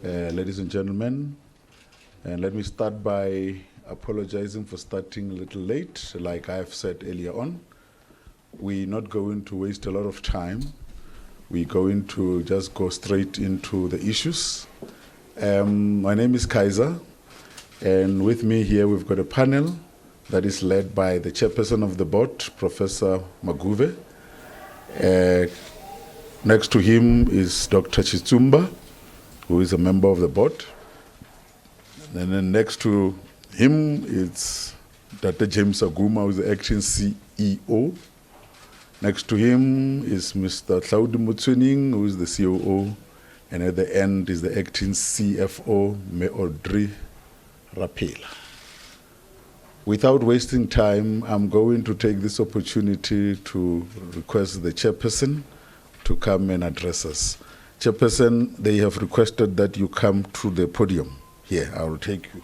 Ladies and gentlemen, and let me start by apologizing for starting a little late. Like I have said earlier on, we're not going to waste a lot of time. We're going to just go straight into the issues. My name is Kaiser, and with me here we've got a panel that is led by the chairperson of the board, Professor Maguve. Next to him is Dr. Chitsumba, who is a member of the board. And then next to him is Dr. James Aguma, who is the acting CEO. Next to him is Mr. Claude Mutsuning, who is the COO. And at the end is the acting CFO, Me Audrey Rapela. Without wasting time, I'm going to take this opportunity to request the chairperson to come and address us. Chairperson, they have requested that you come to the podium. Here, I will take you.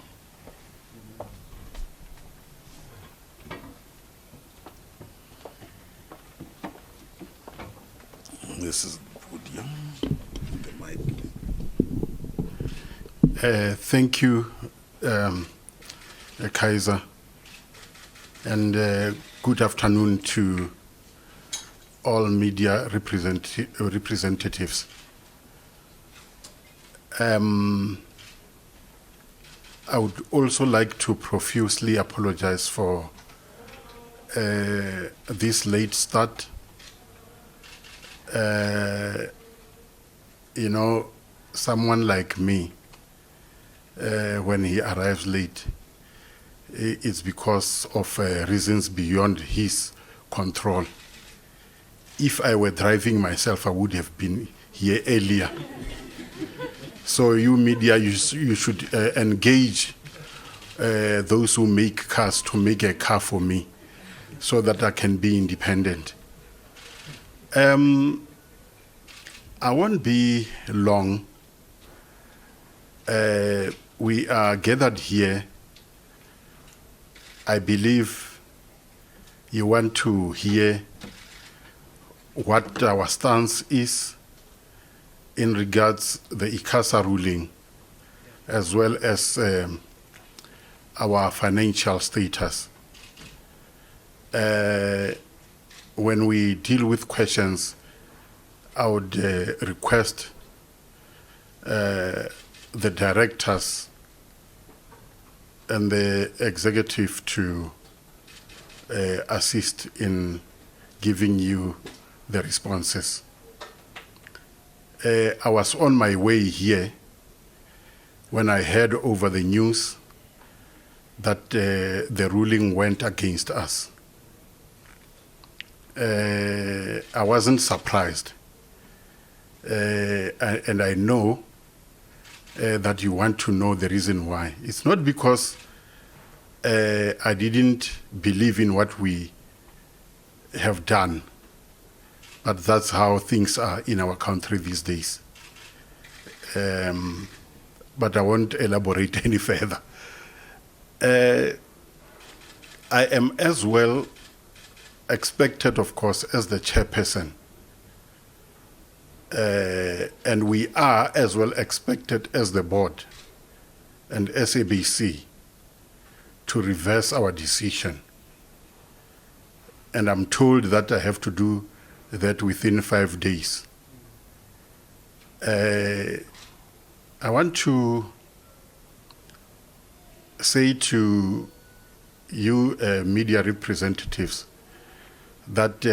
This is the podium. The mic. Thank you, Kaiser, and good afternoon to all media representatives. I would also like to profusely apologize for this late start. Someone like me, when he arrives late, it's because of reasons beyond his control. If I were driving myself, I would have been here earlier. So you media, you should engage those who make cars to make a car for me so that I can be independent. I won't be long. We are gathered here. I believe you want to hear what our stance is in regards the ICASA ruling, as well as our financial status. When we deal with questions, I would request the directors and the executive to assist in giving you the responses. I was on my way here when I heard over the news that the ruling went against us. I wasn't surprised. And I know that you want to know the reason why. It's not because I didn't believe in what we have done, but that's how things are in our country these days. But I won't elaborate any further. I am as well expected, of course, as the chairperson. And we are as well expected as the board and SABC to reverse our decision. And I'm told that I have to do that within 5 days. I want to say to you media representatives that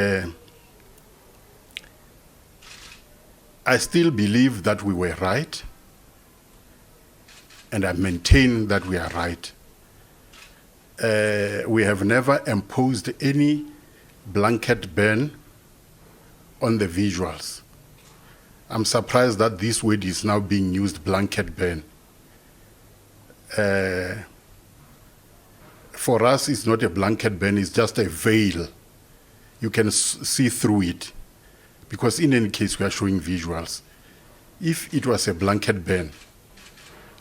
I still believe that we were right, and I maintain that we are right. We have never imposed any blanket ban on the visuals. I'm surprised that this word is now being used, blanket ban. For us, it's not a blanket ban, it's just a veil. You can see through it, because in any case, we are showing visuals. If it was a blanket ban,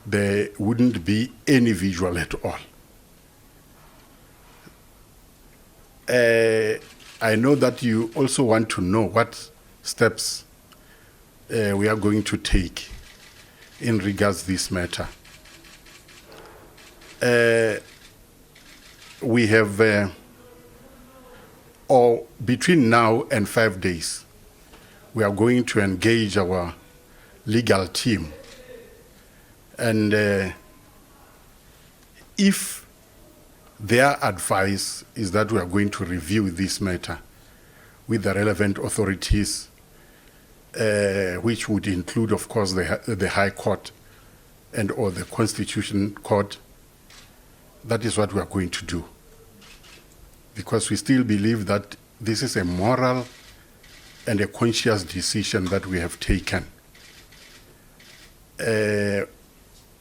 there wouldn't be any visual at all. I know that you also want to know what steps we are going to take in regards this matter. We have, or between now and 5 days, we are going to engage our legal team. And if their advice is that we are going to review this matter with the relevant authorities, which would include, of course, the High Court and or the Constitution Court, that is what we are going to do. Because we still believe that this is a moral and a conscious decision that we have taken.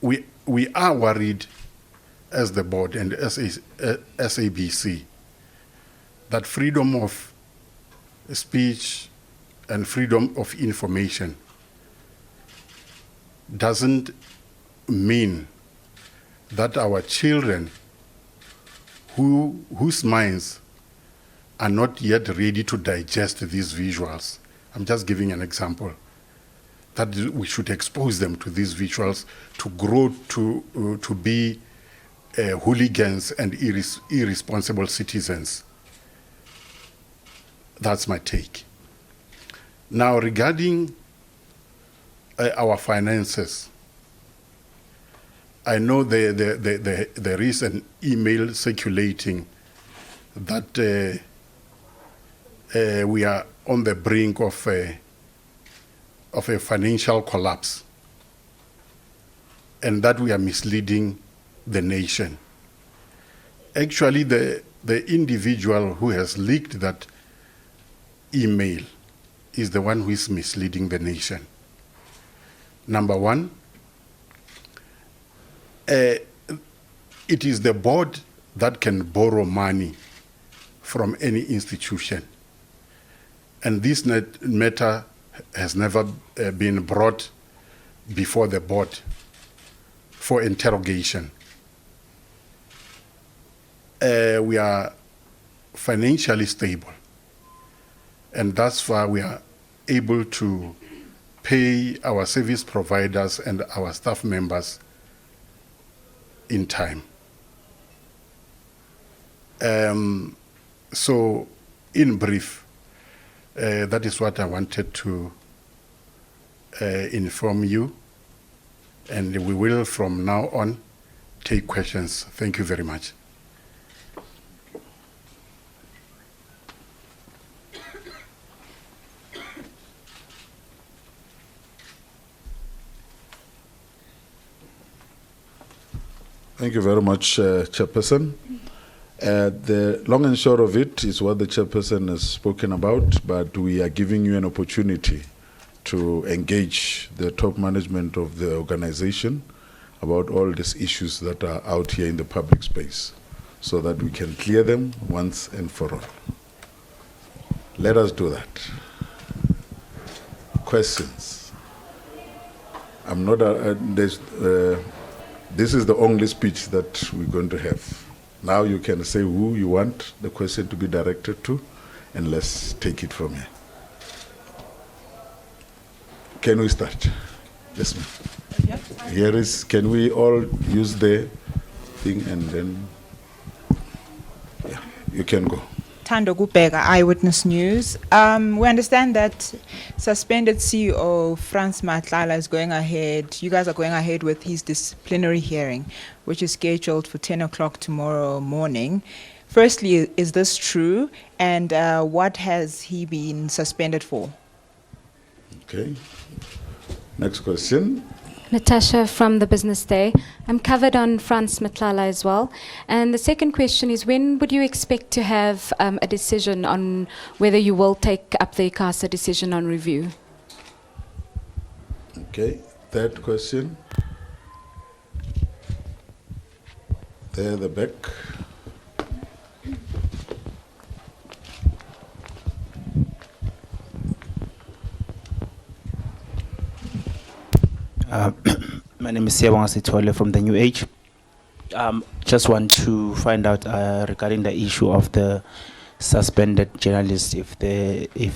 We are worried as the board and as SABC that freedom of speech and freedom of information doesn't mean that our children whose minds are not yet ready to digest these visuals, I'm just giving an example, that we should expose them to these visuals to grow to be hooligans and irresponsible citizens. That's my take. Now, regarding our finances, I know there is an email circulating that we are on the brink of a financial collapse, and that we are misleading the nation. Actually, the individual who has leaked that email is the one who is misleading the nation. Number one, it is the board that can borrow money from any institution. And this matter has never been brought before the board for interrogation. We are financially stable, and thus far we are able to pay our service providers and our staff members in time. So, in brief, that is what I wanted to inform you, and we will from now on take questions. Thank you very much. Thank you very much, Chairperson. The long and short of it is what the Chairperson has spoken about, but we are giving you an opportunity to engage the top management of the organization about all these issues that are out here in the public space so that we can clear them once and for all. Let us do that. Questions? I'm not, this is the only speech that we're going to have. Now you can say who you want the question to be directed to, and let's take it from here. Can we start? Yes, ma'am. Yeah. Here is, can we all use the thing and then, yeah, you can go. Thando Gubega, Eyewitness News. We understand that suspended CEO Frans Matlala is going ahead. You guys are going ahead with his disciplinary hearing, which is scheduled for 10 o'clock tomorrow morning. Firstly, is this true? And what has he been suspended for? Okay. Next question. Natasha from the Business Day. I'm covered on Frans Matlala as well. And the second question is, when would you expect to have a decision on whether you will take up the ICASA decision on review? Okay. Third question. There, the back. My name is Siyabonga Sithole from the New Age. Just want to find out regarding the issue of the suspended journalists, if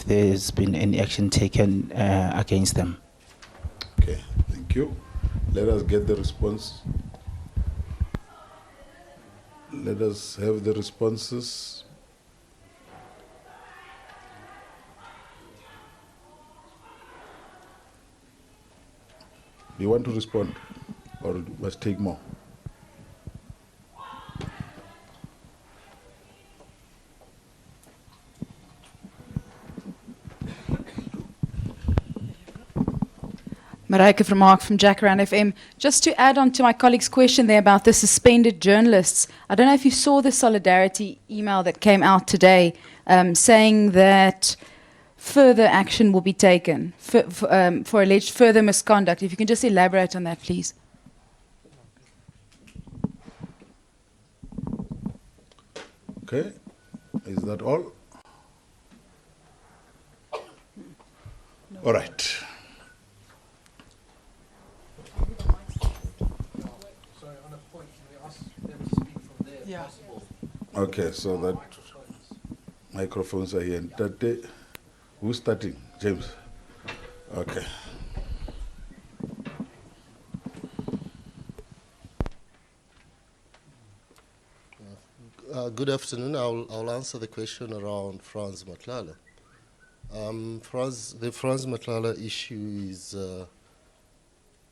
there's been any action taken against them. Okay, thank you. Let us get the response. Let us have the responses. Do you want to respond or must take more? Marijke Vermaak from Jacaranda FM. Just to add on to my colleague's question there about the suspended journalists, I don't know if you saw the solidarity email that came out today saying that further action will be taken for alleged further misconduct. If you can just elaborate on that, please. Okay, is that all? All right. Okay, so that microphones are here. Who's starting? James? Okay. Good afternoon. I'll answer the question around Franz Matlala. The Franz Matlala issue is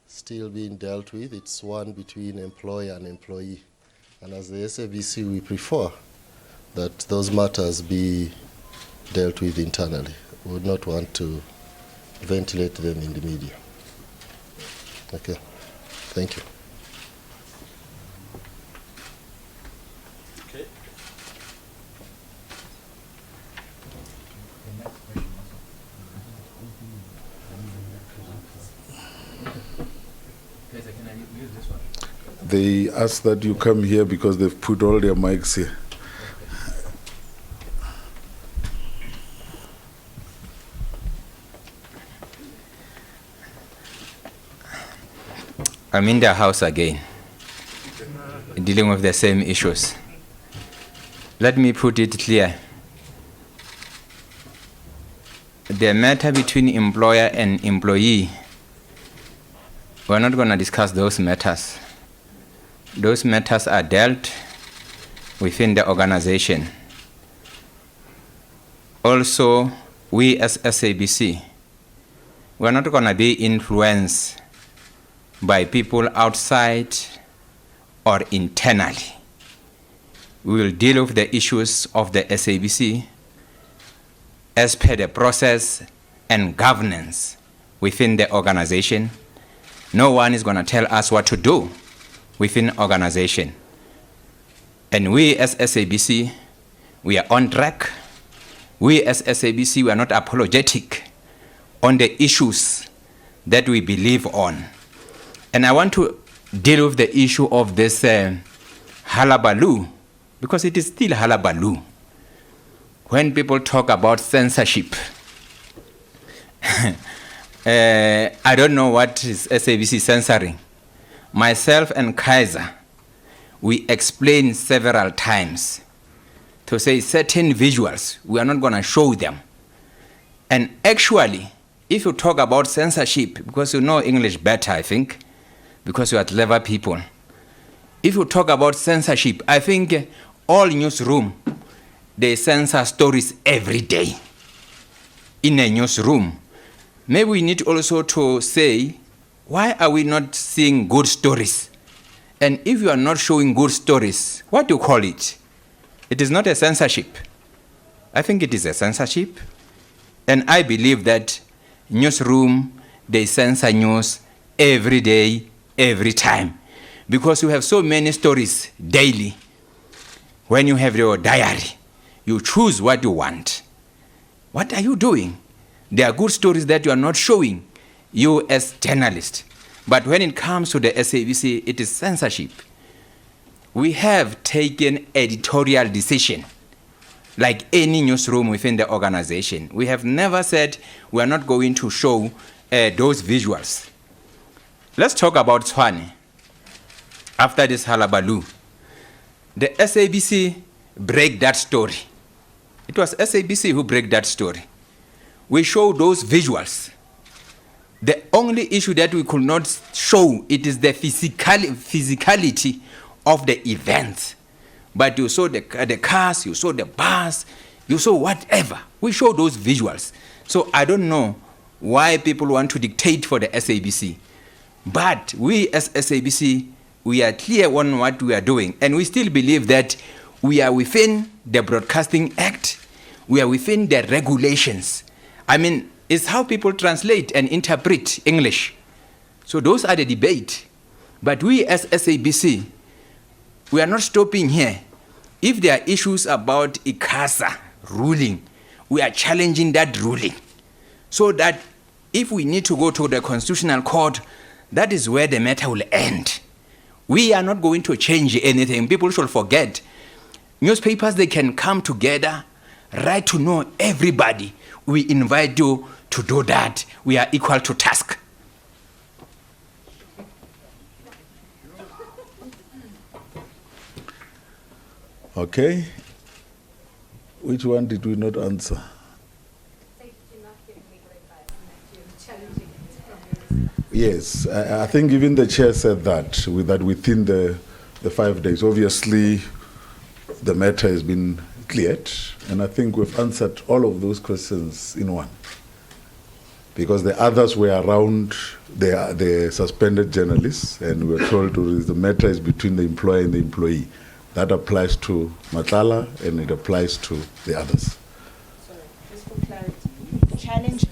still being dealt with. It's one between employer and employee. And as the SABC, we prefer that those matters be dealt with internally. We would not want to ventilate them in the media. Okay. Thank you. Okay. They ask that you come here because they've put all their mics here. I'm in the house again, dealing with the same issues. Let me put it clear. The matter between employer and employee, we're not going to discuss those matters. Those matters are dealt within the organization. Also, we as SABC, we're not going to be influenced by people outside or internally. We will deal with the issues of the SABC as per the process and governance within the organization. No one is going to tell us what to do within organization. And we as SABC, we are on track. We as SABC, we are not apologetic on the issues that we believe on. And I want to deal with the issue of this halabaloo, because it is still halabaloo. When people talk about censorship, I don't know what is SABC censoring. Myself and Kaiser, we explained several times to say certain visuals, we are not going to show them. And actually, if you talk about censorship, because you know English better, I think, because you are clever people. If you talk about censorship, I think all newsroom, they censor stories every day in a newsroom. Maybe we need also to say, why are we not seeing good stories? And if you are not showing good stories, what do you call it? It is not a censorship. I think it is a censorship. And I believe that newsroom, they censor news every day, every time. Because you have so many stories daily. When you have your diary, you choose what you want. What are you doing? There are good stories that you are not showing, you as journalist. But when it comes to the SABC, it is censorship. We have taken editorial decision, like any newsroom within the organization. We have never said we are not going to show those visuals. Let's talk about Tshwane. After this halabaloo, the SABC break that story. It was SABC who break that story. We show those visuals. The only issue that we could not show, it is the physicality of the events. But you saw the cars, you saw the bus, you saw whatever. We show those visuals. So I don't know why people want to dictate for the SABC. But we as SABC, we are clear on what we are doing. And we still believe that we are within the Broadcasting Act. We are within the regulations. I mean, it's how people translate and interpret English. So those are the debate. But we as SABC, we are not stopping here. If there are issues about ICASA ruling, we are challenging that ruling. So that if we need to go to the Constitutional Court, that is where the matter will end. We are not going to change anything. People should forget. Newspapers, they can come together, right to know everybody. We invite you to do that. We are equal to task. Okay. Which one did we not answer? Yes, I think even the chair said that, that within the 5 days. Obviously, the matter has been cleared, and I think we've answered all of those questions in one. Because the others were around the suspended journalists, and we were told the matter is between the employer and the employee. That applies to Matlala, and it applies to the others. Sorry, just for clarity.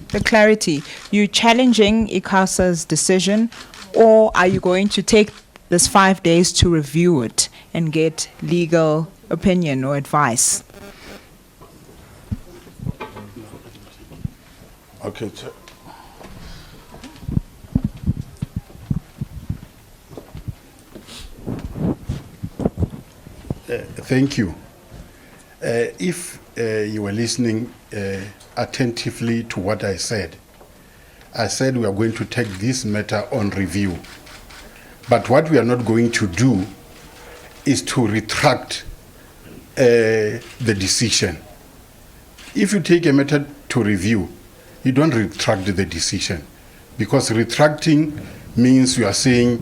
The clarity, you challenging ICASA's decision, or are you going to take this 5 days to review it and get legal opinion or advice? Okay, Chair. Thank you. If you were listening attentively to what I said we are going to take this matter on review. But what we are not going to do is to retract the decision. If you take a matter to review, you don't retract the decision, because retracting means you are saying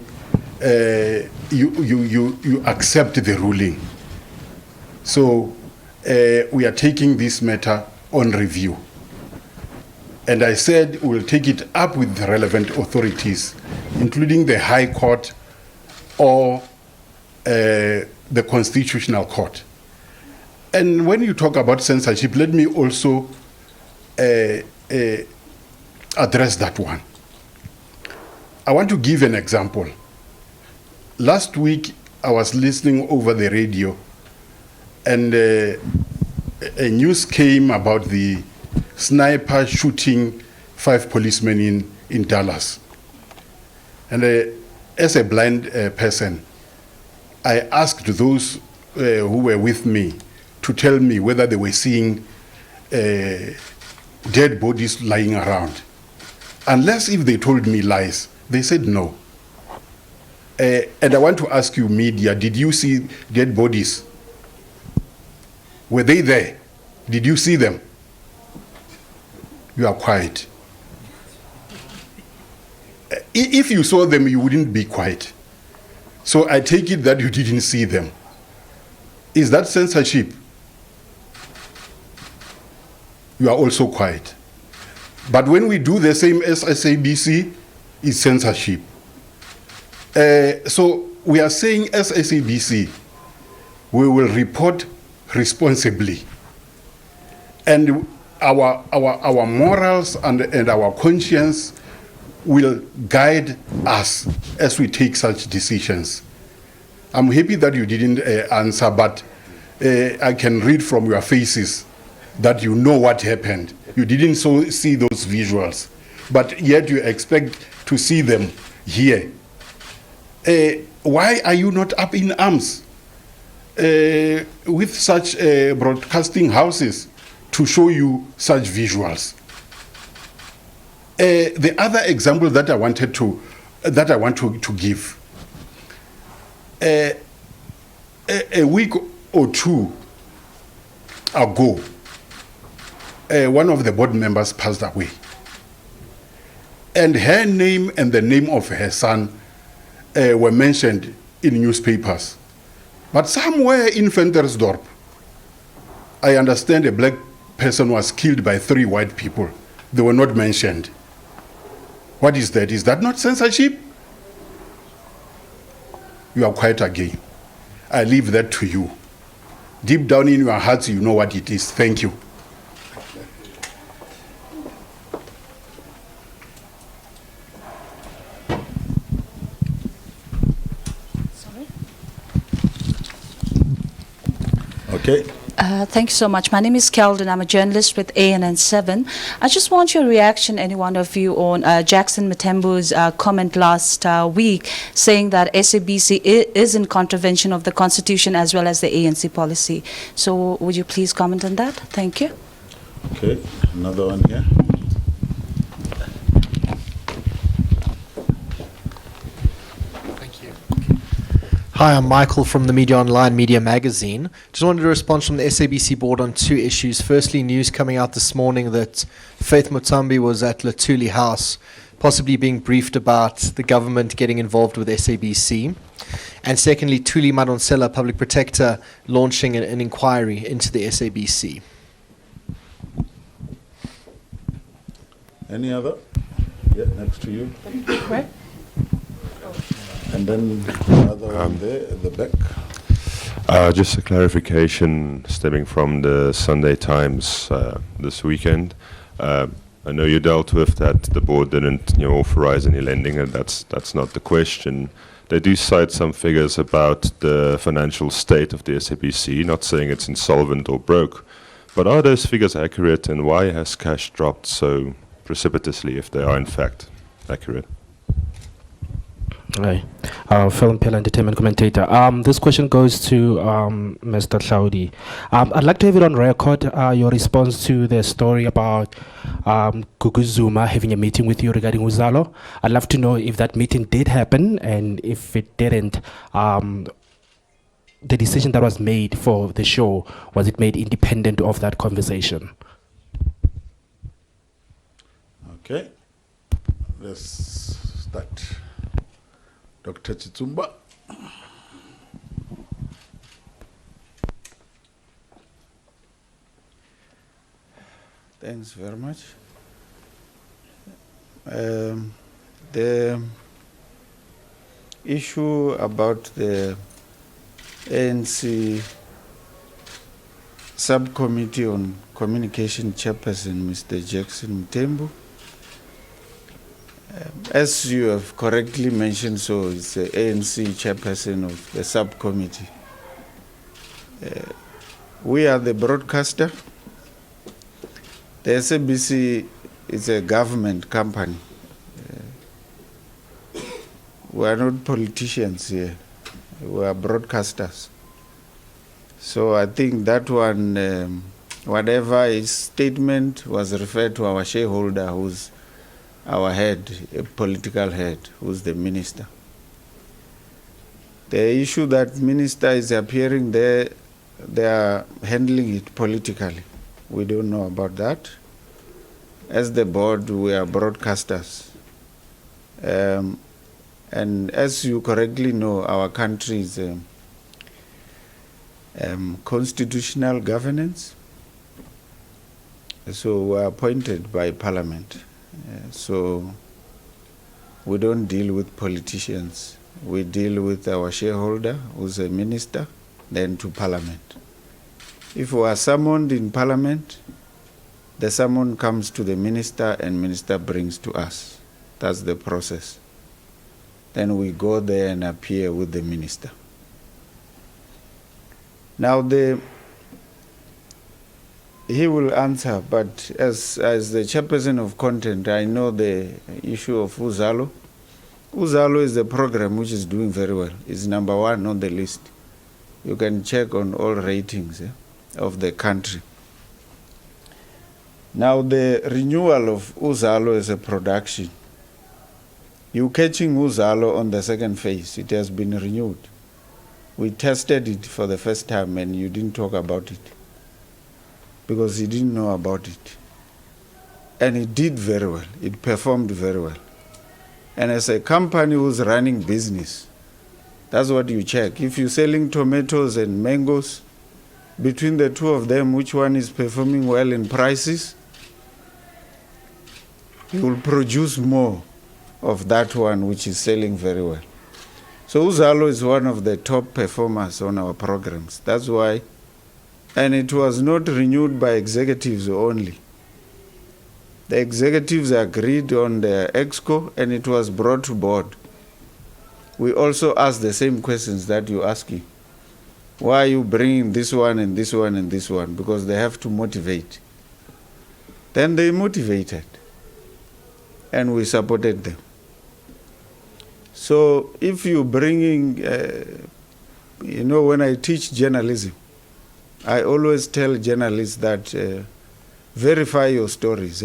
you accept the ruling. So we are taking this matter on review. And I said we'll take it up with the relevant authorities, including the High Court or the Constitutional Court. And when you talk about censorship, let me also address that one. I want to give an example. Last week, I was listening over the radio, and a news came about the sniper shooting 5 policemen in Dallas. And as a blind person, I asked those who were with me to tell me whether they were seeing dead bodies lying around. Unless if they told me lies, they said no. And I want to ask you, media, did you see dead bodies? Were they there? Did you see them? You are quiet. If you saw them, you wouldn't be quiet. So I take it that you didn't see them. Is that censorship? You are also quiet. But when we do the same as SABC, it's censorship. So we are saying as SABC, we will report responsibly. And our morals and our conscience will guide us as we take such decisions. I'm happy that you didn't answer, but I can read from your faces that you know what happened. You didn't see those visuals, but yet you expect to see them here. Why are you not up in arms with such broadcasting houses to show you such visuals? The other example that I want to give. A week or two ago, one of the board members passed away. And her name and the name of her son were mentioned in newspapers. But somewhere in Ventersdorp, I understand a black person was killed by 3 white people. They were not mentioned. What is that? Is that not censorship? You are quite again. I leave that to you. Deep down in your hearts, you know what it is. Thank you. Okay. Thank you so much. My name is Keldon. I'm a journalist with ANN7. I just want your reaction, any one of you, on Jackson Matembu's comment last week saying that SABC is in contravention of the Constitution as well as the ANC policy. So would you please comment on that? Thank you. Okay, another one here. Hi, I'm Michael from the Media Online Media Magazine. Just wanted a response from the SABC board on 2 issues. Firstly, news coming out this morning that Faith Mutambi was at Latuli House, possibly being briefed about the government getting involved with SABC. And secondly, Thuli Madonsela, Public Protector, launching an inquiry into the SABC. Any other? Yeah, next to you. Where? And then another one there at the back. Just a clarification stemming from the Sunday Times this weekend. I know you dealt with that the board didn't authorize any lending, and that's not the question. They do cite some figures about the financial state of the SABC, not saying it's insolvent or broke. But are those figures accurate, and why has cash dropped so precipitously if they are in fact accurate? Hi, Film Pell Entertainment Commentator. This question goes to Mr. Hlaudi. I'd like to have it on record, your response to the story about Gugu Zuma having a meeting with you regarding Uzalo. I'd love to know if that meeting did happen, and if it didn't, the decision that was made for the show, was it made independent of that conversation? Okay, let's start. Dr. Chitsumba. Thanks very much. The issue about the ANC subcommittee on communication chairperson, Mr. Jackson Mtembu, as you have correctly mentioned, so it's the ANC chairperson of the subcommittee. We are the broadcaster. The SABC is a government company. We are not politicians here. We are broadcasters. So I think that one, whatever his statement was referred to our shareholder, who's our head, a political head, who's the minister. The issue that minister is appearing there, they are handling it politically. We don't know about that. As the board, we are broadcasters. And as you correctly know, our country is constitutional governance. So we are appointed by Parliament. So we don't deal with politicians. We deal with our shareholder, who's a minister, then to Parliament. If we are summoned in Parliament, the summon comes to the minister and minister brings to us. That's the process. Then we go there and appear with the minister. Now he will answer, but as the chairperson of content, I know the issue of Uzalo. Uzalo is a program which is doing very well. It's number 1 on the list. You can check on all ratings of the country. Now the renewal of Uzalo as a production. You catching Uzalo on the second phase. It has been renewed. We tested it for the first time and you didn't talk about it, because you didn't know about it. And it did very well. It performed very well. And as a company who's running business, that's what you check. If you're selling tomatoes and mangoes, between the two of them, which one is performing well in prices, you will produce more of that one which is selling very well. So Uzalo is one of the top performers on our programs. That's why, and it was not renewed by executives only. The executives agreed on the exco and it was brought to board. We also asked the same questions that you're asking. Why are you bringing this one and this one and this one? Because they have to motivate. Then they motivated and we supported them. So if you're bringing, when I teach journalism, I always tell journalists that verify your stories.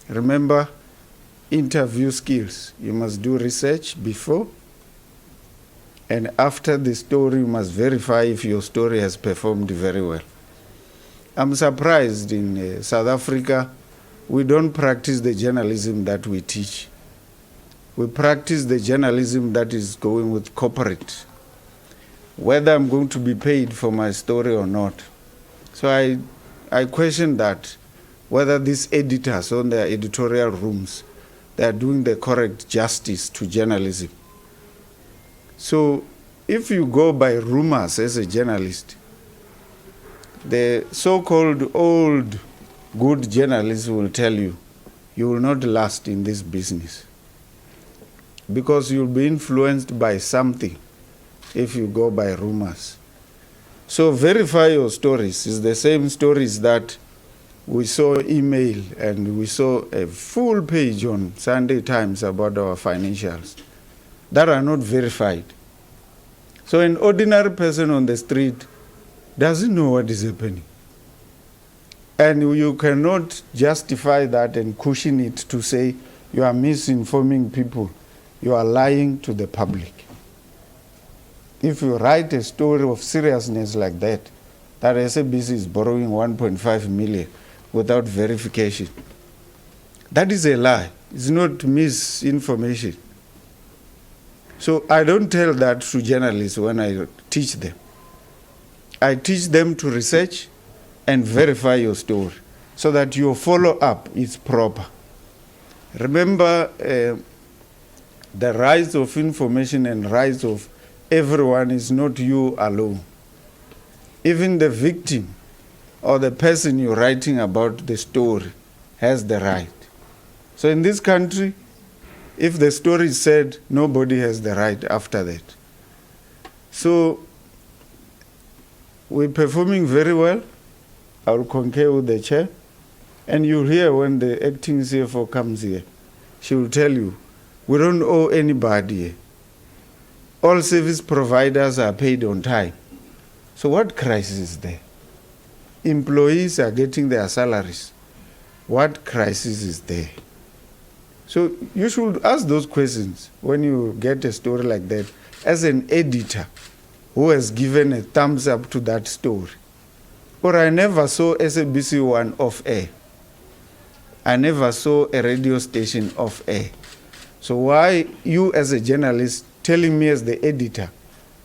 Remember, interview skills. You must do research before and after the story, you must verify if your story has performed very well. I'm surprised in South Africa, we don't practice the journalism that we teach. We practice the journalism that is going with corporate, whether I'm going to be paid for my story or not. So I question that, whether these editors on their editorial rooms, they are doing the correct justice to journalism. So if you go by rumors as a journalist, the so-called old good journalists will tell you, you will not last in this business because you'll be influenced by something if you go by rumors. So verify your stories. It's the same stories that we saw email and we saw a full page on Sunday Times about our financials that are not verified. So an ordinary person on the street doesn't know what is happening. And you cannot justify that and cushion it to say you are misinforming people. You are lying to the public. If you write a story of seriousness like that SABC is borrowing 1.5 million without verification, that is a lie. It's not misinformation. So I don't tell that to journalists when I teach them. I teach them to research and verify your story so that your follow-up is proper. Remember, the rise of information and rise of everyone is not you alone. Even the victim or the person you're writing about the story has the right. So in this country, if the story is said, nobody has the right after that. So we're performing very well. I will concur with the chair. And you'll hear when the acting CFO comes here, she will tell you, we don't owe anybody. All service providers are paid on time. So what crisis is there? Employees are getting their salaries. What crisis is there? So you should ask those questions when you get a story like that as an editor who has given a thumbs up to that story. Or I never saw SABC 1 off air. I never saw a radio station off air. So why you as a journalist telling me as the editor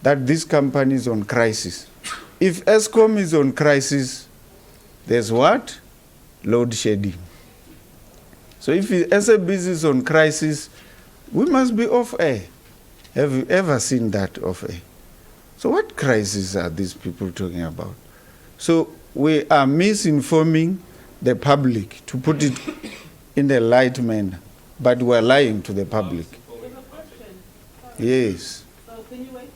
that this company is on crisis? If ESCOM is on crisis, there's what? Load shedding. So if SABC is on crisis, we must be off air. Have you ever seen that off air? So what crisis are these people talking about? So we are misinforming the public, to put it in a light manner, but we're lying to the public. Yes.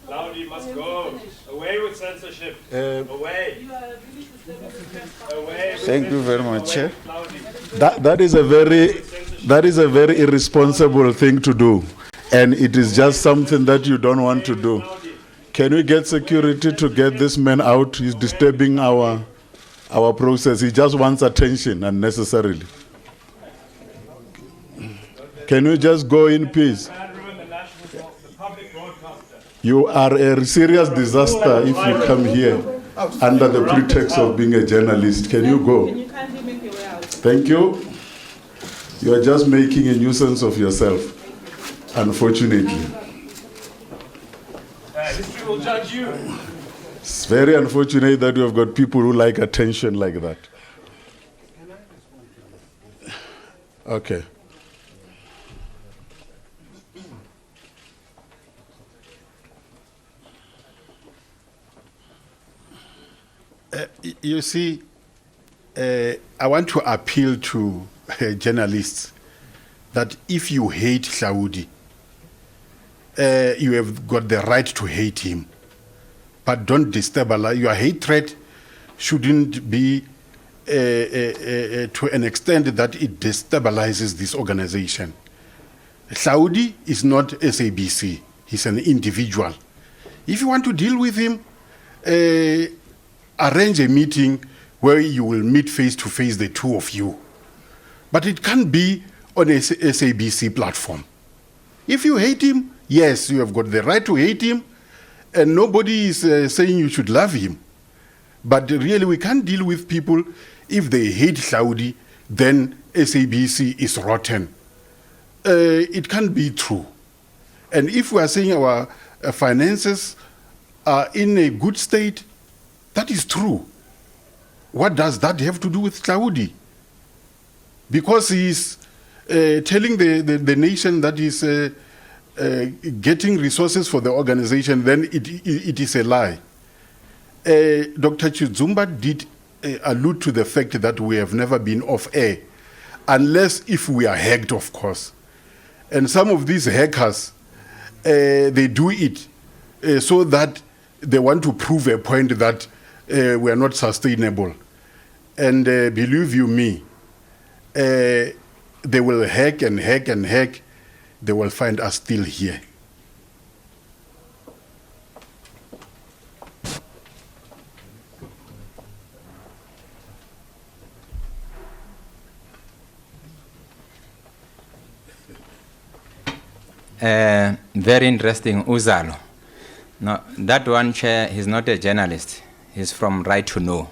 Claudia must go. Away with censorship. Away. Away. Thank you very much, Chair. That is a very irresponsible thing to do, and it is just something that you don't want to do. Can we get security to get this man out? He's disturbing our process. He just wants attention unnecessarily. Can we just go in peace? You are a serious disaster if you come here under the pretext of being a journalist. Can you go? Thank you. You are just making a nuisance of yourself, unfortunately. History will judge you. It's very unfortunate that you have got people who like attention like that. Okay. You see, I want to appeal to journalists that if you hate Saudi, you have got the right to hate him. But don't destabilize. Your hatred shouldn't be to an extent that it destabilizes this organization. Saudi is not SABC. He's an individual. If you want to deal with him, arrange a meeting where you will meet face to face, the two of you. But it can't be on a SABC platform. If you hate him, yes, you have got the right to hate him, and nobody is saying you should love him. But really, we can't deal with people. If they hate Saudi, then SABC is rotten. It can't be true. And if we are saying our finances are in a good state, that is true. What does that have to do with Saudi? Because he's telling the nation that he's getting resources for the organization, then it is a lie. Dr. Chizumba did allude to the fact that we have never been off air, unless if we are hacked, of course. And some of these hackers, they do it so that they want to prove a point that we are not sustainable. And believe you me, they will hack and hack and hack. They will find us still here. Very interesting, Uzalo. No, that one chair, he's not a journalist. He's from Right to Know.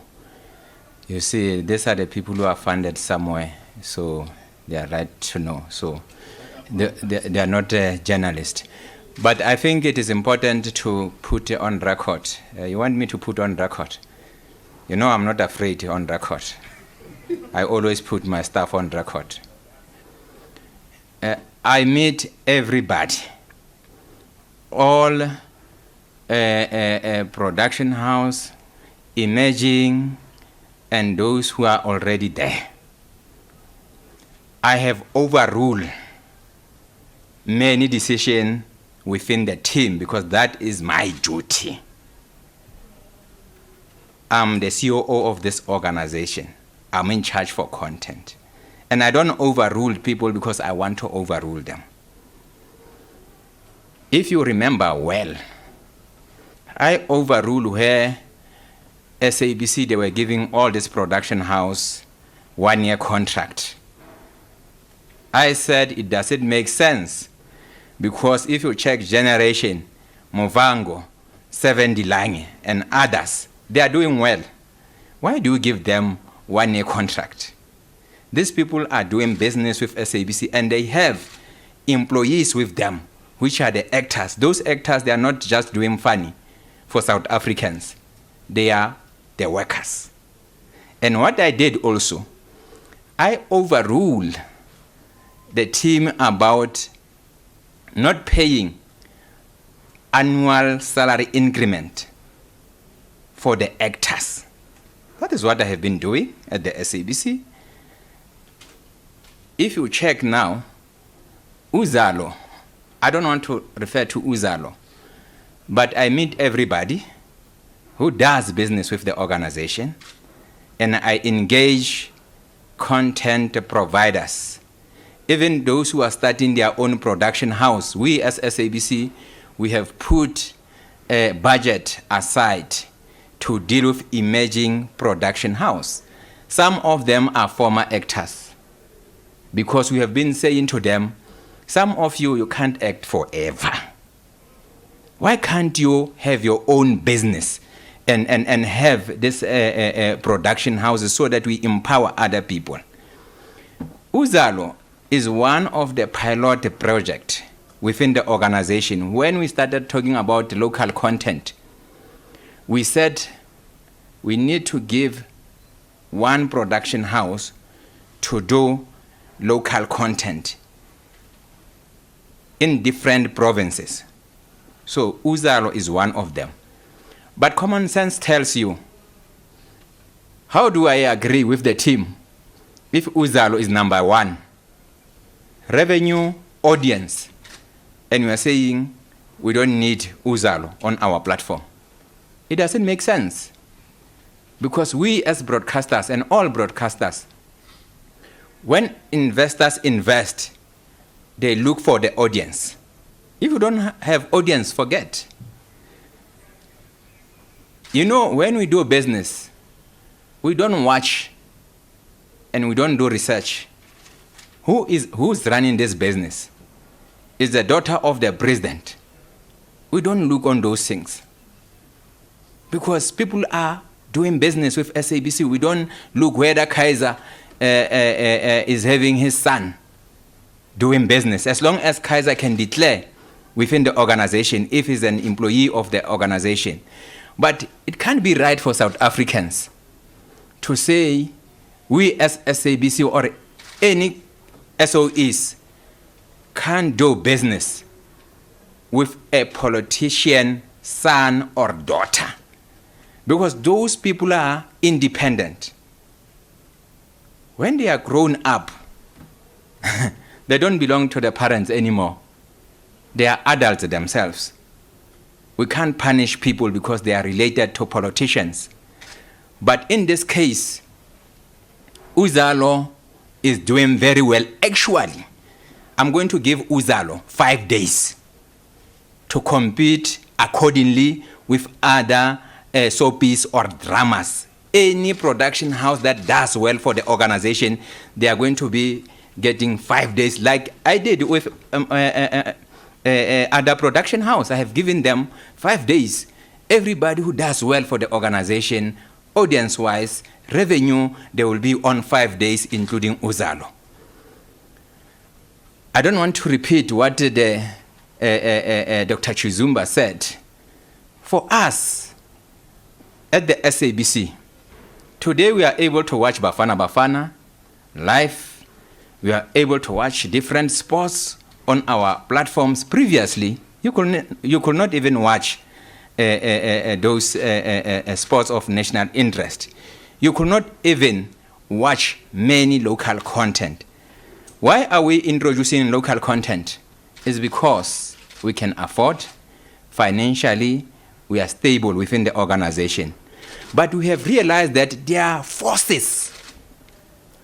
You see, these are the people who are funded somewhere, so they are right to know. So they are not a journalist. But I think it is important to put on record. You want me to put on record? You know, I'm not afraid on record. I always put my stuff on record. I meet everybody, all production house, emerging, and those who are already there. I have overruled many decisions within the team because that is my duty. I'm the COO of this organization. I'm in charge for content. And I don't overrule people because I want to overrule them. If you remember well, I overruled where SABC, they were giving all this production house 1-year contract. I said it doesn't make sense because if you check Generation, Movango, 70 Lange, and others, they are doing well. Why do you give them 1-year contract? These people are doing business with SABC and they have employees with them, which are the actors. Those actors, they are not just doing funny for South Africans. They are the workers. And what I did also, I overruled the team about not paying annual salary increment for the actors. That is what I have been doing at the SABC. If you check now, Uzalo, I don't want to refer to Uzalo, but I meet everybody who does business with the organization, and I engage content providers, even those who are starting their own production house. We as SABC, we have put a budget aside to deal with emerging production house. Some of them are former actors, because we have been saying to them, some of you can't act forever. Why can't you have your own business and have this production houses so that we empower other people? Uzalo, is one of the pilot projects within the organization. When we started talking about local content, we said we need to give one production house to do local content in different provinces. So Uzalo is one of them. But common sense tells you, how do I agree with the team if Uzalo is number one? Revenue, audience, and we are saying we don't need Uzalo on our platform. It doesn't make sense. Because we as broadcasters and all broadcasters, when investors invest, they look for the audience. If you don't have audience, forget. You know, when we do business, we don't watch and we don't do research. Who's running this business? Is the daughter of the president. We don't look on those things. Because people are doing business with SABC. We don't look whether Kaiser is having his son doing business. As long as Kaiser can declare within the organization if he's an employee of the organization. But it can't be right for South Africans to say we as SABC or any SOEs can't do business with a politician son or daughter. Because those people are independent. When they are grown up, they don't belong to the parents anymore. They are adults themselves. We can't punish people because they are related to politicians. But in this case, Uzalo is doing very well. Actually, I'm going to give Uzalo 5 days to compete accordingly with other soapies or dramas. Any production house that does well for the organization, they are going to be getting 5 days, like I did with other production house. I have given them 5 days. Everybody who does well for the organization, audience-wise, revenue, they will be on 5 days, including Uzalo. I don't want to repeat what the Dr. Chizumba said. For us, at the SABC, today we are able to watch Bafana Bafana live. We are able to watch different sports on our platforms. Previously, you could not even watch those sports of national interest. You could not even watch many local content. Why are we introducing local content? It's because we can afford, financially, we are stable within the organization. But we have realized that there are forces,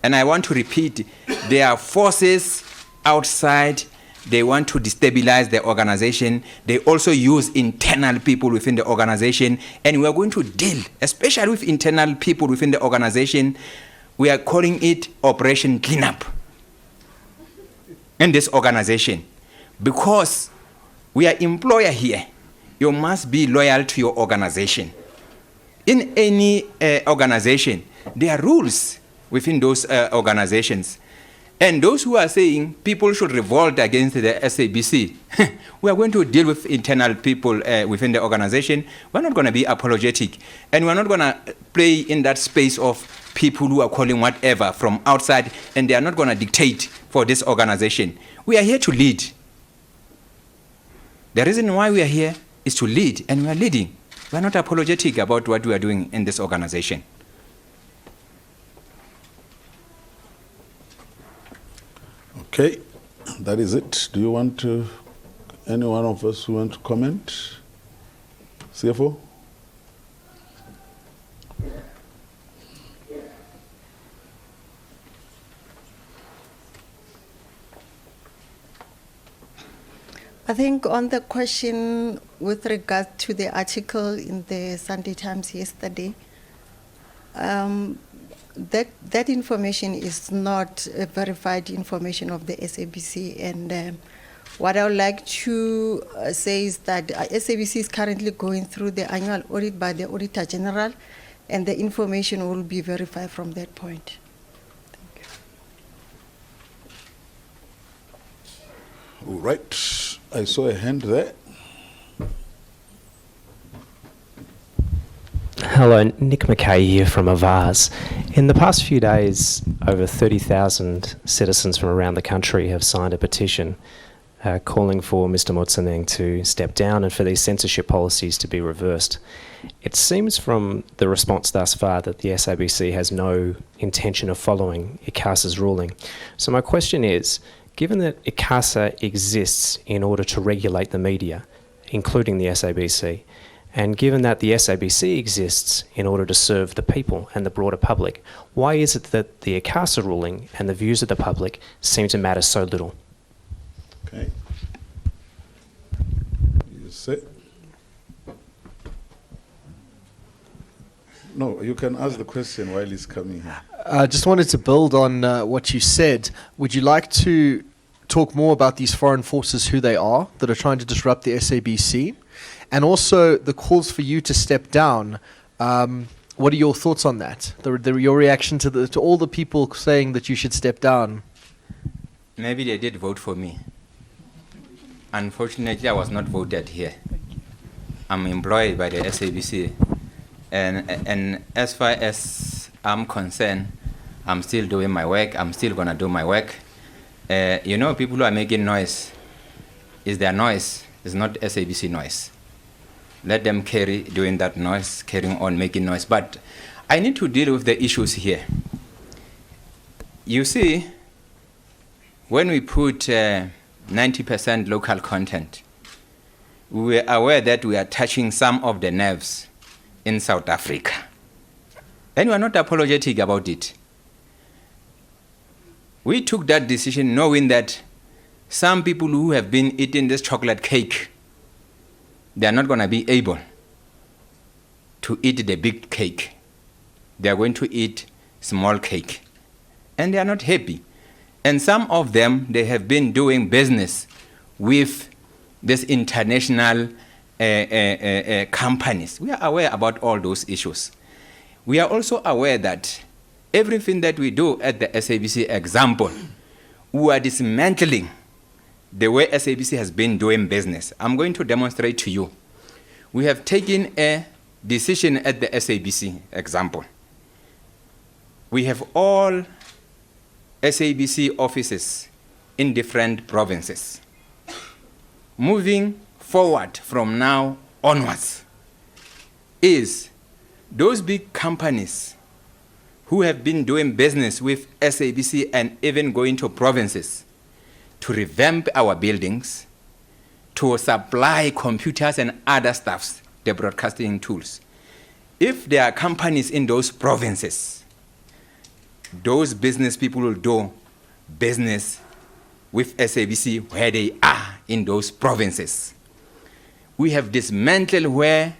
and I want to repeat, there are forces outside. They want to destabilize the organization. They also use internal people within the organization, and we are going to deal, especially with internal people within the organization. We are calling it Operation Cleanup in this organization. Because we are employer here, you must be loyal to your organization. In any organization, there are rules within those organizations. And those who are saying people should revolt against the SABC, we are going to deal with internal people within the organization. We're not going to be apologetic. And we're not going to play in that space of people who are calling whatever from outside, and they are not going to dictate for this organization. We are here to lead. The reason why we are here is to lead, and we are leading. We are not apologetic about what we are doing in this organization. Okay, that is it. Do you want to, any one of us who want to comment? CFO? I think on the question with regard to the article in the Sunday Times yesterday, that information is not verified information of the SABC, and what I would like to say is that SABC is currently going through the annual audit by the Auditor General, and the information will be verified from that point. All right. I saw a hand there. Hello, Nick McKay here from Avaz. In the past few days, over 30,000 citizens from around the country have signed a petition calling for Mr. Motsoeneng to step down and for these censorship policies to be reversed. It seems from the response thus far that the SABC has no intention of following ICASA's ruling. So my question is, given that ICASA exists in order to regulate the media, including the SABC, and given that the SABC exists in order to serve the people and the broader public, why is it that the ICASA ruling and the views of the public seem to matter so little? Okay. You say? No, you can ask the question while he's coming here. I just wanted to build on what you said. Would you like to talk more about these foreign forces, who they are, that are trying to disrupt the SABC? And also the calls for you to step down. What are your thoughts on that? Your reaction to all the people saying that you should step down? Maybe they did vote for me. Unfortunately, I was not voted here. I'm employed by the SABC. And as far as I'm concerned, I'm still doing my work. I'm still going to do my work. You know, people who are making noise, is their noise. It's not SABC noise. Let them carry doing that noise, carrying on making noise. But I need to deal with the issues here. You see, when we put 90% local content, we were aware that we are touching some of the nerves in South Africa. And we are not apologetic about it. We took that decision knowing that some people who have been eating this chocolate cake, they are not going to be able to eat the big cake. They are going to eat small cake. And they are not happy. And some of them, they have been doing business with this international companies. We are aware about all those issues. We are also aware that everything that we do at the SABC example, we are dismantling the way SABC has been doing business. I'm going to demonstrate to you. We have taken a decision at the SABC example. We have all SABC offices in different provinces. Moving forward from now onwards is those big companies who have been doing business with SABC and even going to provinces to revamp our buildings, to supply computers and other stuffs, the broadcasting tools. If there are companies in those provinces, those business people will do business with SABC where they are in those provinces. We have dismantled where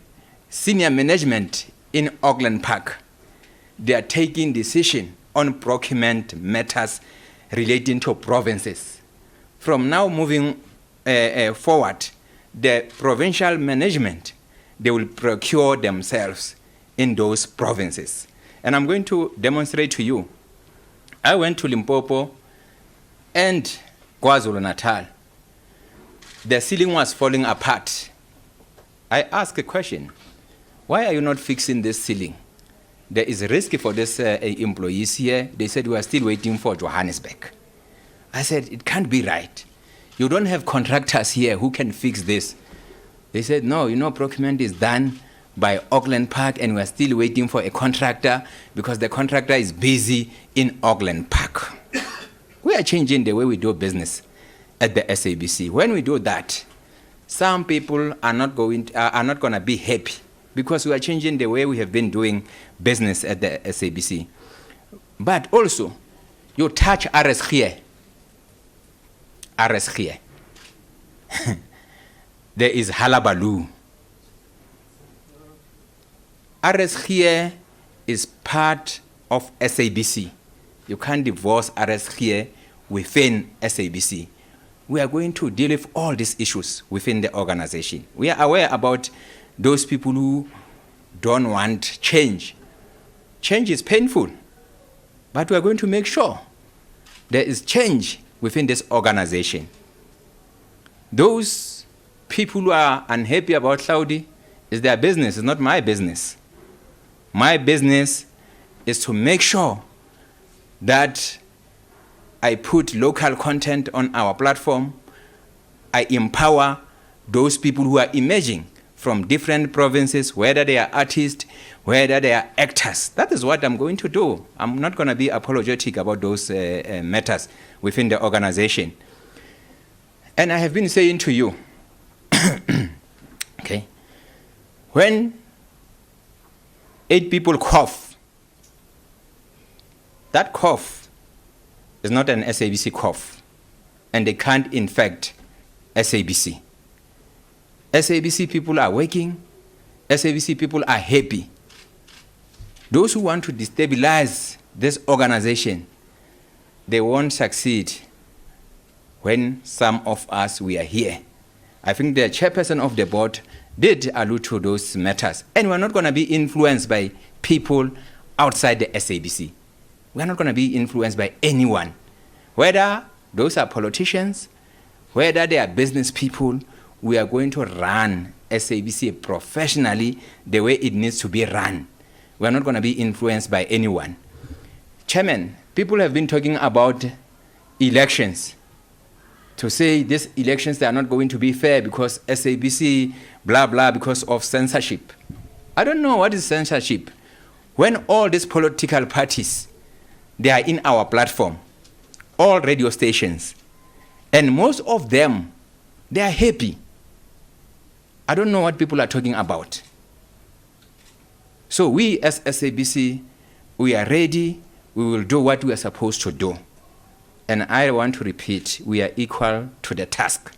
senior management in Auckland Park, they are taking decision on procurement matters relating to provinces. From now moving forward, the provincial management, they will procure themselves in those provinces. And I'm going to demonstrate to you. I went to Limpopo and KwaZulu-Natal. The ceiling was falling apart. I asked a question. Why are you not fixing this ceiling? There is a risk for these employees here. They said we are still waiting for Johannesburg. I said, it can't be right. You don't have contractors here who can fix this. They said, no, you know, procurement is done by Auckland Park and we're still waiting for a contractor because the contractor is busy in Auckland Park. We are changing the way we do business at the SABC. When we do that, some people are not going to be happy because we are changing the way we have been doing business at the SABC. But also, you touch RS here. RS here. There is Halabaloo. RS here is part of SABC. You can't divorce RS here within SABC. We are going to deal with all these issues within the organization. We are aware about those people who don't want change. Change is painful, but we are going to make sure there is change within this organization. Those people who are unhappy about Saudi is their business, it's not my business. My business is to make sure that I put local content on our platform. I empower those people who are emerging from different provinces, whether they are artists, whether they are actors. That is what I'm going to do. I'm not going to be apologetic about those matters within the organization. And I have been saying to you, okay, when 8 people cough, that cough is not an SABC cough, and they can't infect SABC. SABC people are working, SABC people are happy. Those who want to destabilize this organization, they won't succeed when some of us, we are here. I think the chairperson of the board did allude to those matters. And we're not going to be influenced by people outside the SABC. We're not going to be influenced by anyone. Whether those are politicians, whether they are business people, we are going to run SABC professionally the way it needs to be run. We're not going to be influenced by anyone. Chairman, people have been talking about elections. To say these elections, they are not going to be fair because SABC, blah, blah, because of censorship. I don't know what is censorship. When all these political parties, they are in our platform, all radio stations, and most of them, they are happy. I don't know what people are talking about. So we as SABC, we are ready, we will do what we are supposed to do. And I want to repeat, we are equal to the task.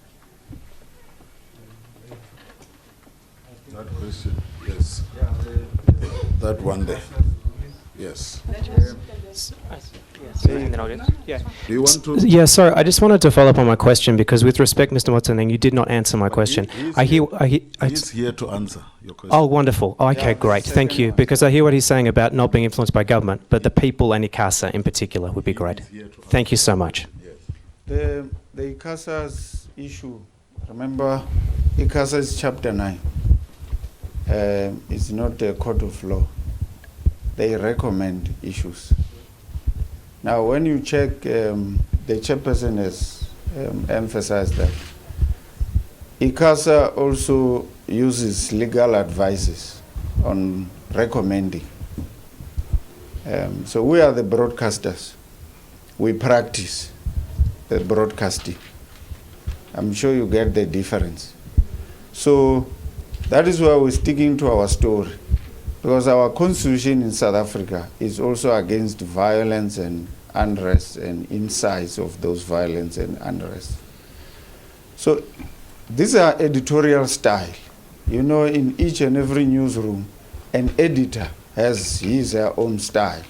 That question, yes. That one there. Yes. Yeah. Do you want to? Yeah, sorry, I just wanted to follow up on my question because with respect, Mr. Motsaneng, you did not answer my question. He's here to answer your question. Oh, wonderful. Oh, okay, great. Thank you. Because I hear what he's saying about not being influenced by government, but the people and ICASA in particular would be great. Thank you so much. The ICASA's issue, remember, ICASA is Chapter 9. It's not a court of law. They recommend issues. Now, when you check, the chairperson has emphasized that ICASA also uses legal advices on recommending. So we are the broadcasters. We practice the broadcasting. I'm sure you get the difference. So that is why we're sticking to our story. Because our constitution in South Africa is also against violence and unrest and insights of those violence and unrest. So these are editorial style. You know, in each and every newsroom, an editor has his or her own style.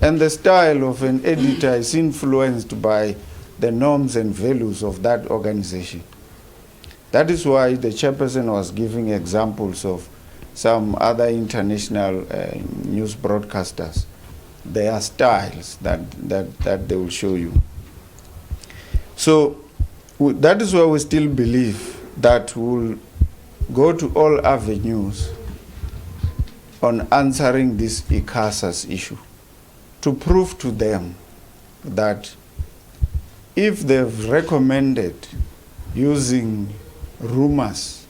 And the style of an editor is influenced by the norms and values of that organization. That is why the chairperson was giving examples of some other international news broadcasters. Their styles that they will show you. So that is why we still believe that we'll go to all avenues on answering this ICASA's issue to prove to them that if they've recommended using rumors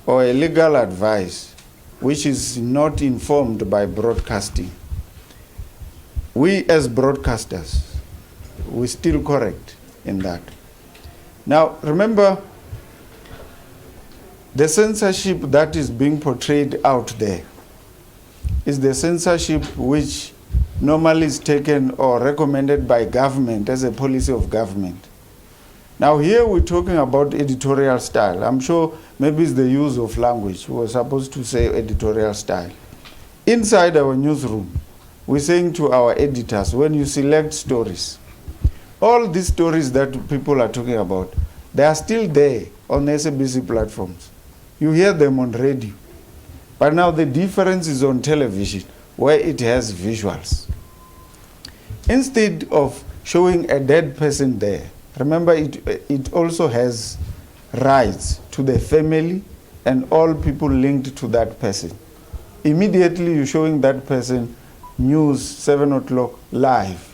or a legal advice which is not informed by broadcasting, we as broadcasters, we're still correct in that. Now, remember, the censorship that is being portrayed out there is the censorship which normally is taken or recommended by government as a policy of government. Now here we're talking about editorial style. I'm sure maybe it's the use of language. We're supposed to say editorial style. Inside our newsroom, we're saying to our editors, when you select stories, all these stories that people are talking about, they are still there on SABC platforms. You hear them on radio. But now the difference is on television, where it has visuals. Instead of showing a dead person there, remember it also has rights to the family and all people linked to that person. Immediately you're showing that person news 7 o'clock live.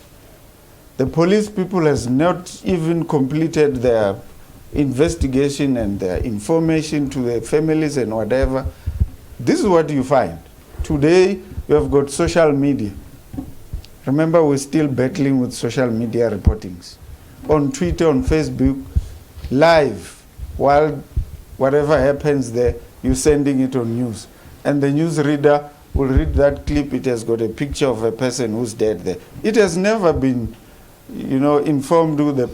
The police people has not even completed their investigation and their information to the families and whatever. This is what you find. Today you have got social media. Remember, we're still battling with social media reportings. On Twitter, on Facebook, live, while whatever happens there, you're sending it on news. And the newsreader will read that clip, it has got a picture of a person who's dead there. It has never been, informed with the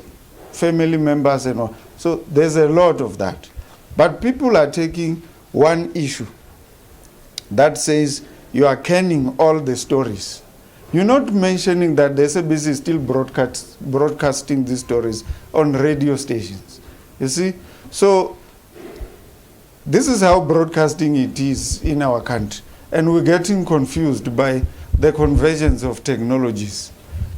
family members and all. So there's a lot of that. But people are taking one issue that says you are canning all the stories. You're not mentioning that the SABC is still broadcasting these stories on radio stations. You see? So this is how broadcasting it is in our country. And we're getting confused by the convergence of technologies,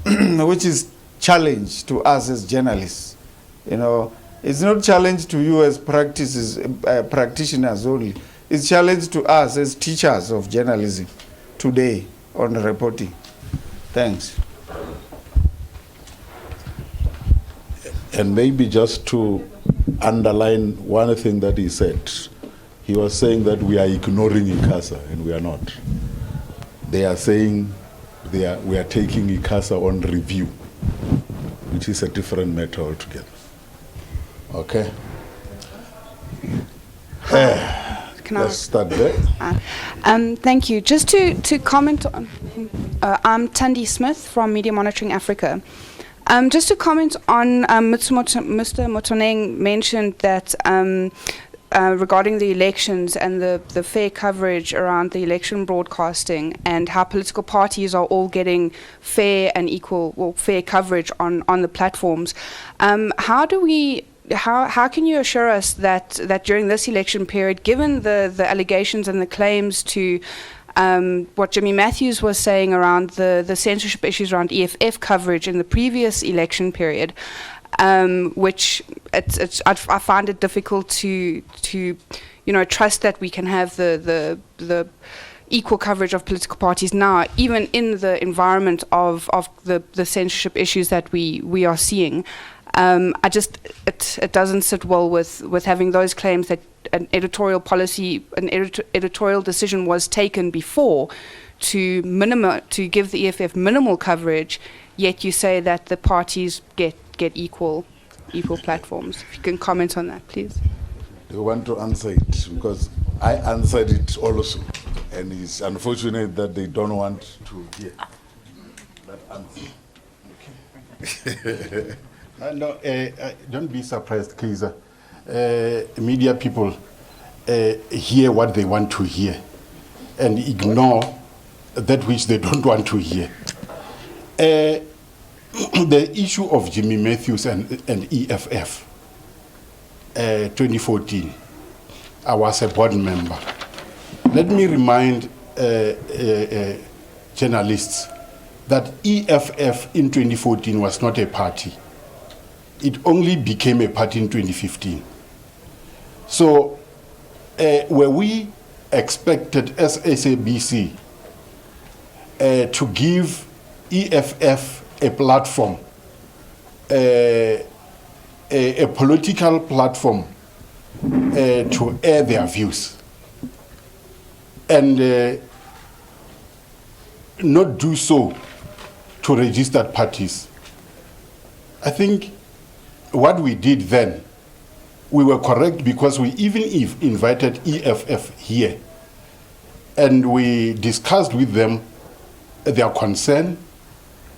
which is challenge to us as journalists. It's not challenge to you as practitioners only. It's challenge to us as teachers of journalism today on reporting. Thanks. And maybe just to underline one thing that he said, he was saying that we are ignoring ICASA, and we are not. They are saying we are taking ICASA on review, which is a different matter altogether. Okay? Let's start there. Thank you. Just to comment on, I'm Tandy Smith from Media Monitoring Africa. Just to comment on Mr. Motoneng mentioned that regarding the elections and the fair coverage around the election broadcasting and how political parties are all getting fair and equal, well, fair coverage on the platforms. How can you assure us that during this election period, given the allegations and the claims to what Jimmy Matthews was saying around the censorship issues around EFF coverage in the previous election period, which I find it difficult to trust that we can have the equal coverage of political parties now, even in the environment of the censorship issues that we are seeing. It doesn't sit well with having those claims that an editorial policy, editorial decision was taken before to give the EFF minimal coverage, yet you say that the parties get equal platforms. If you can comment on that, please. Do you want to answer it? Because I answered it also, and it's unfortunate that they don't want to hear that answer. Okay. No, don't be surprised, Kaiser. Media people hear what they want to hear and ignore that which they don't want to hear. The issue of Jimmy Matthews and EFF, 2014, I was a board member. Let me remind journalists that EFF in 2014 was not a party. It only became a party in 2015. So were we expected as SABC to give EFF a platform, a political platform to air their views and not do so to registered parties? I think what we did then, we were correct because we even invited EFF here and we discussed with them their concern,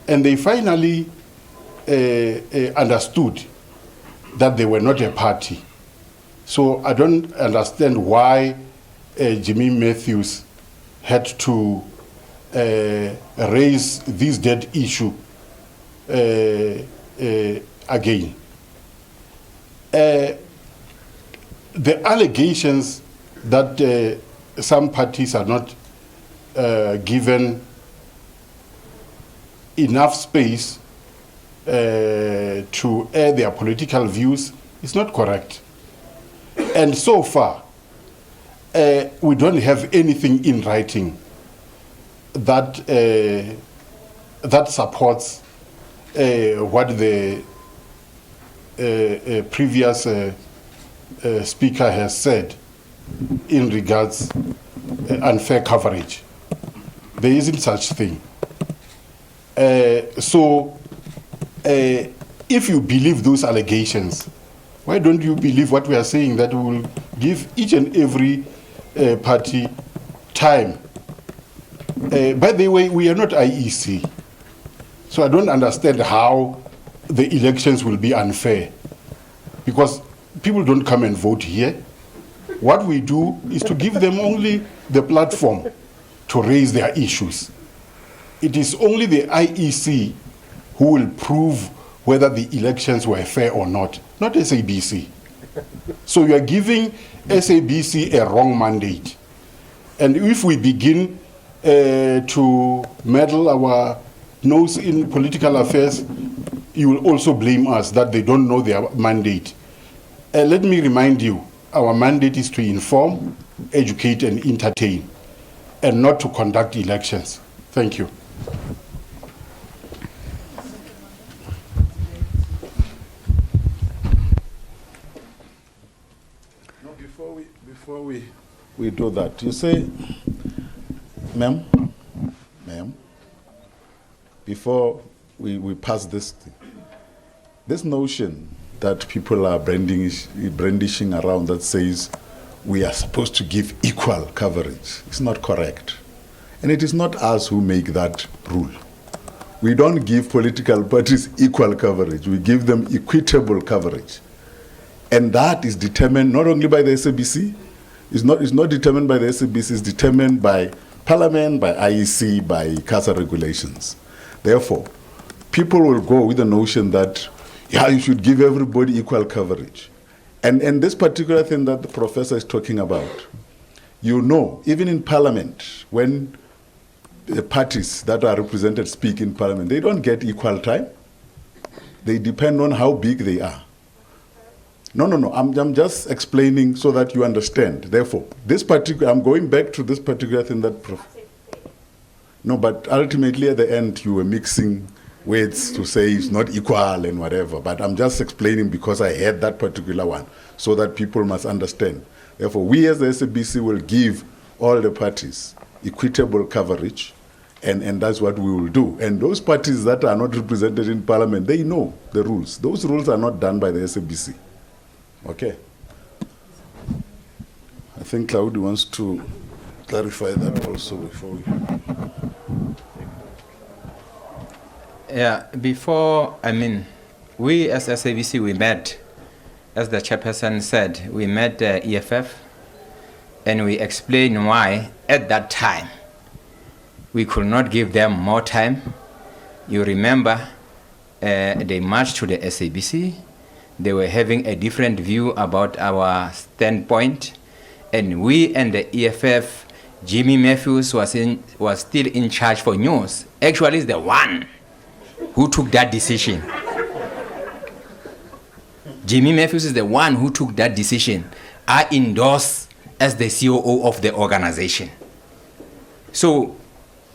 and they finally understood that they were not a party. So I don't understand why Jimmy Matthews had to raise this dead issue again. The allegations that some parties are not given enough space to air their political views is not correct. And so far, we don't have anything in writing that that supports what the previous speaker has said in regards unfair coverage. There isn't such thing. So, if you believe those allegations, why don't you believe what we are saying, that we will give each and every party time? By the way, we are not IEC, so I don't understand how the elections will be unfair, because people don't come and vote here. What we do is to give them only the platform to raise their issues. It is only the IEC who will prove whether the elections were fair or not SABC. So you are giving SABC a wrong mandate. And if we begin to meddle our nose in political affairs, you will also blame us that they don't know their mandate. Let me remind you, our mandate is to inform, educate, and entertain, and not to conduct elections. Thank you. No, before we do that, you say, ma'am, before we pass this thing, this notion that people are brandishing around that says we are supposed to give equal coverage is not correct. And it is not us who make that rule. We don't give political parties equal coverage. We give them equitable coverage. And that is determined not only by the SABC, it's not determined by the SABC, it's determined by Parliament, by IEC, by CASA regulations. Therefore, people will go with the notion that, yeah, you should give everybody equal coverage. And this particular thing that the professor is talking about, you know, even in Parliament, when the parties that are represented speak in Parliament, they don't get equal time. They depend on how big they are. No, I'm just explaining so that you understand. Therefore, I'm going back to this particular thing that no, but ultimately at the end you were mixing words to say it's not equal and whatever. But I'm just explaining because I had that particular one so that people must understand. Therefore, we as the SABC will give all the parties equitable coverage, and that's what we will do. And those parties that are not represented in Parliament, they know the rules. Those rules are not done by the SABC. Okay. I think Claude wants to clarify that also before we... Yeah, before, we as SABC, we met, as the chairperson said, we met EFF, and we explained why, at that time, we could not give them more time. You remember, they marched to the SABC. They were having a different view about our standpoint, and we and the EFF, Jimmy Matthews was still in charge for news. Actually, is the one who took that decision. Jimmy Matthews is the one who took that decision. I endorse as the COO of the organization. So,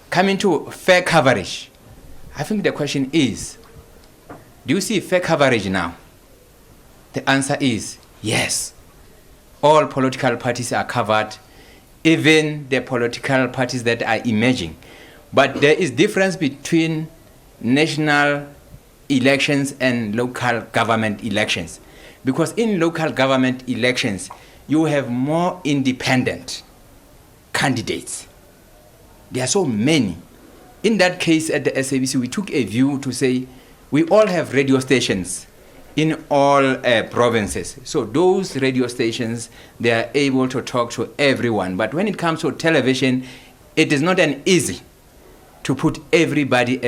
coming to fair coverage, I think the question is, do you see fair coverage now? The answer is yes. All political parties are covered, even the political parties that are emerging. But there is difference between national elections and local government elections. Because in local government elections, you have more independent candidates. There are so many. In that case, at the SABC, we took a view to say, we all have radio stations in all provinces. So those radio stations, they are able to talk to everyone. But when it comes to television, it is not an easy to put everybody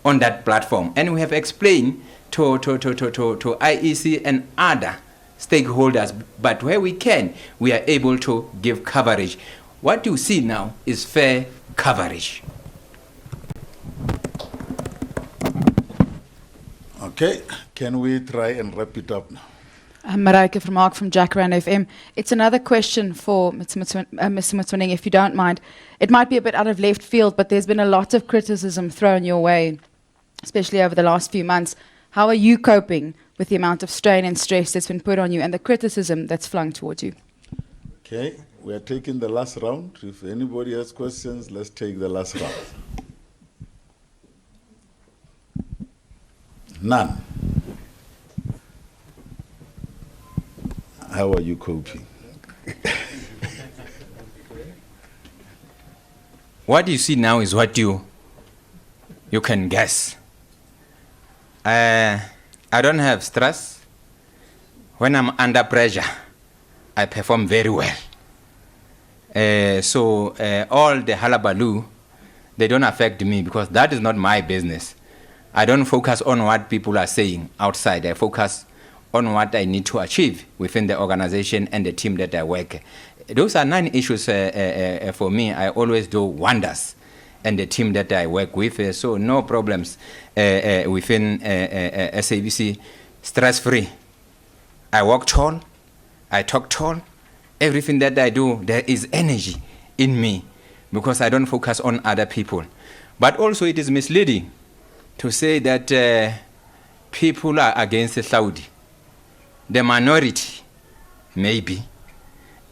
on that platform. And we have explained to IEC and other stakeholders, but where we can, we are able to give coverage. What you see now is fair coverage. Okay, can we try and wrap it up now? Mareike Vermaak from Jacaranda FM. It's another question for Mr. Motsoeneng, if you don't mind. It might be a bit out of left field, but there's been a lot of criticism thrown your way, especially over the last few months. How are you coping with the amount of strain and stress that's been put on you and the criticism that's flung towards you? Okay, we are taking the last round. If anybody has questions, let's take the last round. None. How are you coping? What you see now is what you can guess. I don't have stress. When I'm under pressure, I perform very well. So all the hullabaloo, they don't affect me because that is not my business. I don't focus on what people are saying outside. I focus on what I need to achieve within the organization and the team that I work. Those are 9 issues for me. I always do wonders and the team that I work with. So no problems within SABC, stress-free. I walk tall, I talk tall. Everything that I do, there is energy in me because I don't focus on other people. But also it is misleading to say that people are against Saudi. The minority, maybe.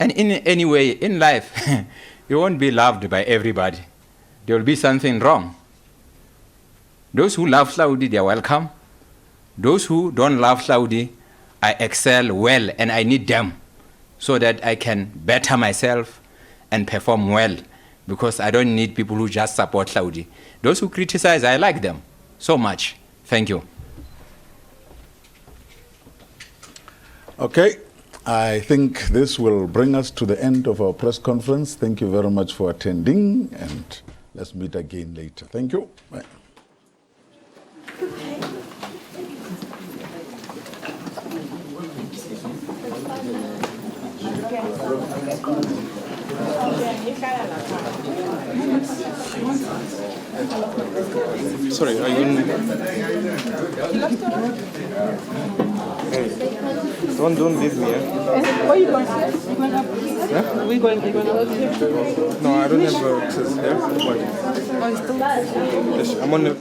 And in any way, in life, you won't be loved by everybody. There will be something wrong. Those who love Saudi, they are welcome. Those who don't love Saudi, I excel well and I need them so that I can better myself and perform well because I don't need people who just support Saudi. Those who criticize, I like them so much. Thank you. Okay, I think this will bring us to the end of our press conference. Thank you very much for attending, and let's meet again later. Thank you. Bye. Sorry, are you Don't leave me. Where are you going? Huh? Are we going? Are you going out? No, I don't have access here. Why? Oh, it's still... Yes, I'm on the